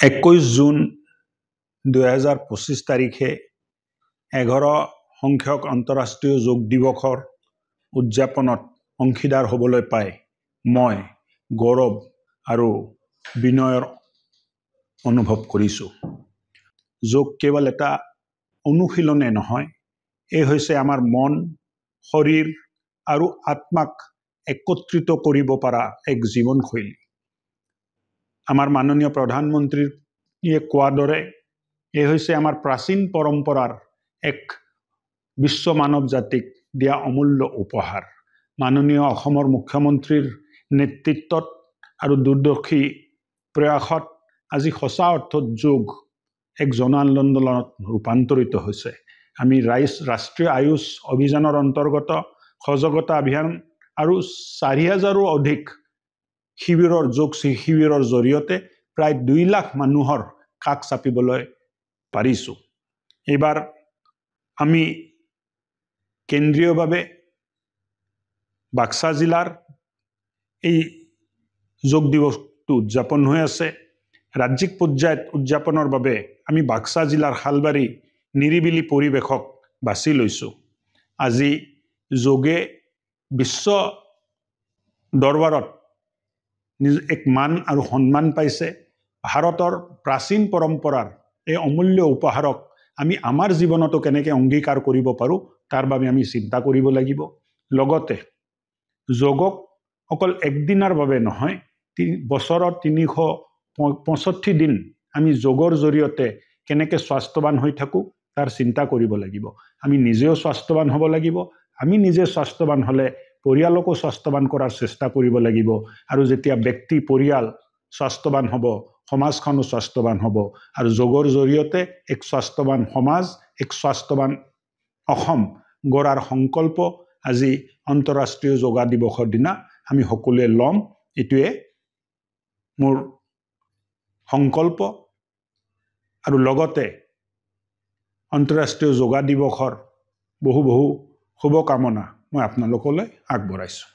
21 June 2025 তাৰিখে 11 সংখ্যক আন্তঃৰাষ্ট্ৰীয় যোগ দিৱসৰ উদযাপনত অংশীদাৰ হ'বলৈ পাই মই গৌৰৱ আৰু বিনয়ৰ অনুভৱ কৰিছোঁ। যোগ কেৱল এটা অনুশীলনে নহয়, এই হৈছে আমাৰ মন, শৰীৰ আৰু আত্মাক একত্ৰিত কৰিব পৰা এক জীৱনশৈলী। আমাৰ মাননীয় প্ৰধানমন্ত্ৰীয়ে কোৱাৰ দৰে এই হৈছে আমাৰ প্ৰাচীন পৰম্পৰাৰ এক বিশ্ব মানৱ জাতিক দিয়া অমূল্য উপহাৰ। মাননীয় অসমৰ মুখ্যমন্ত্ৰীৰ নেতৃত্বত আৰু দূৰদৰ্শী প্ৰয়াসত আজি সঁচা অৰ্থত যোগ এক জন আন্দোলনত ৰূপান্তৰিত হৈছে। আমি ৰাষ্ট্ৰীয় আয়ুষ অভিযানৰ অন্তৰ্গত সজাগতা অভিযান আৰু 4,000ৰো অধিক যোগ শিবিৰৰ জৰিয়তে প্ৰায় 2 লাখ মানুহৰ কাষ চাপিবলৈ পাৰিছোঁ। এইবাৰ আমি কেন্দ্ৰীয়ভাৱে বাক্সা জিলাৰ এই যোগ দিৱসটো উদযাপন হৈ আছে। ৰাজ্যিক পৰ্যায়ত উদযাপনৰ বাবে আমি বাক্সা জিলাৰ শালবাৰী নিৰিবিলি পৰিৱেশক বাছি লৈছোঁ। আজি যোগে বিশ্ব দৰবাৰত এক মান আৰু সন্মান পাইছে। ভাৰতৰ প্ৰাচীন পৰম্পৰাৰ এই অমূল্য উপহাৰক আমি আমাৰ জীৱনতো কেনেকৈ অংগীকাৰ কৰিব পাৰোঁ তাৰ বাবে আমি চিন্তা কৰিব লাগিব। লগতে যোগক অকল একদিনৰ বাবে নহয়, বছৰত 365 দিন আমি যোগৰ জৰিয়তে কেনেকৈ স্বাস্থ্যৱান হৈ থাকোঁ তাৰ চিন্তা কৰিব লাগিব। আমি নিজেও স্বাস্থ্যৱান হ'ব লাগিব। আমি নিজে স্বাস্থ্যৱান হ'লে পৰিয়ালকো স্বাস্থ্যৱান কৰাৰ চেষ্টা কৰিব লাগিব। আৰু যেতিয়া ব্যক্তি পৰিয়াল স্বাস্থ্যৱান হ'ব, সমাজখনো স্বাস্থ্যৱান হ'ব। আৰু যোগৰ জৰিয়তে এক স্বাস্থ্যৱান সমাজ, এক স্বাস্থ্যৱান অসম গঢ়াৰ সংকল্প আজি আন্তঃৰাষ্ট্ৰীয় যোগা দিৱসৰ দিনা আমি সকলোৱে ল'ম। এইটোৱে মোৰ সংকল্প। আৰু লগতে আন্তঃৰাষ্ট্ৰীয় যোগা দিৱসৰ বহু শুভকামনা মই আপোনালোকলৈ আগবঢ়াইছোঁ।